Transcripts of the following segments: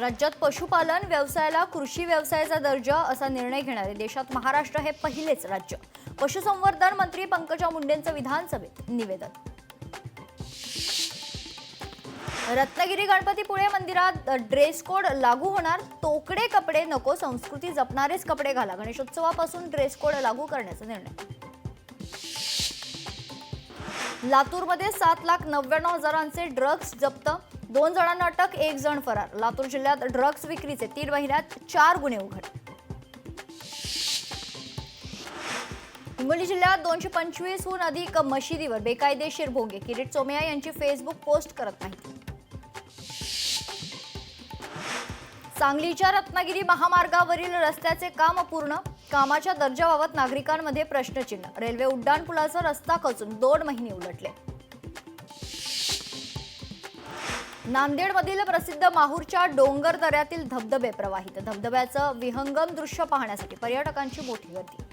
राज्यात पशुपालन व्यवसायाला कृषी व्यवसायाचा दर्जा असा निर्णय घेणारे देशात महाराष्ट्र हे पहिलेच राज्य. पशुसंवर्धन मंत्री पंकजा मुंडेंचं विधानसभेत निवेदन. रत्नागिरी गणपतीपुळे मंदिरात ड्रेस कोड लागू होणार. तोकडे कपडे नको, संस्कृती जपणारेच कपडे घाला. गणेशोत्सवापासून ड्रेस कोड लागू करण्याचा निर्णय. लातूरमध्ये 7,99,000चे ड्रग्ज जप्त. 2 जणांना अटक, 1 जण फरार. लातूर जिल्ह्यात ड्रग्ज विक्रीचे 3 महिन्यात 4 गुन्हे उघड. हिंगोली जिल्ह्यात 225हून अधिक मशिदीवर बेकायदेशीर भोंगे. किरीट सोमय्या यांची फेसबुक पोस्ट करत माहिती. सांगलीच्या रत्नागिरी महामार्गावरील रस्त्याचे काम अपूर्ण. कामाच्या दर्जाबाबत नागरिकांमध्ये प्रश्नचिन्ह. रेल्वे उड्डाणपुलाचा रस्ता खचून 2 महिने उलटले. नांदेडमधील प्रसिद्ध माहूरच्या डोंगर दऱ्यातील धबधबे प्रवाहित. धबधब्याचं विहंगम दृश्य पाहण्यासाठी पर्यटकांची मोठी गर्दी.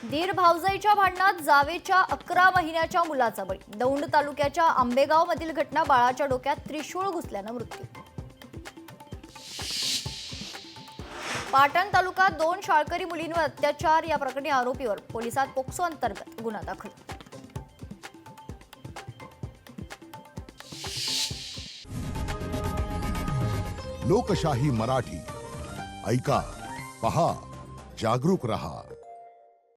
दीर भावजाईच्या भांडणात जावेच्या 11 महिन्याच्या मुलाचा बळी. दौंड तालुक्याच्या आंबेगाव मधील घटना. बाळाच्या डोक्यात त्रिशूळ घुसल्यानं मृत्यू. पाटण तालुक्यात 2 शाळकरी मुलींवर अत्याचार. या प्रकरणी आरोपीवर पोलिसात पोक्सो अंतर्गत गुन्हा दाखल. लोकशाही मराठी ऐका, पहा, जागरूक रहा.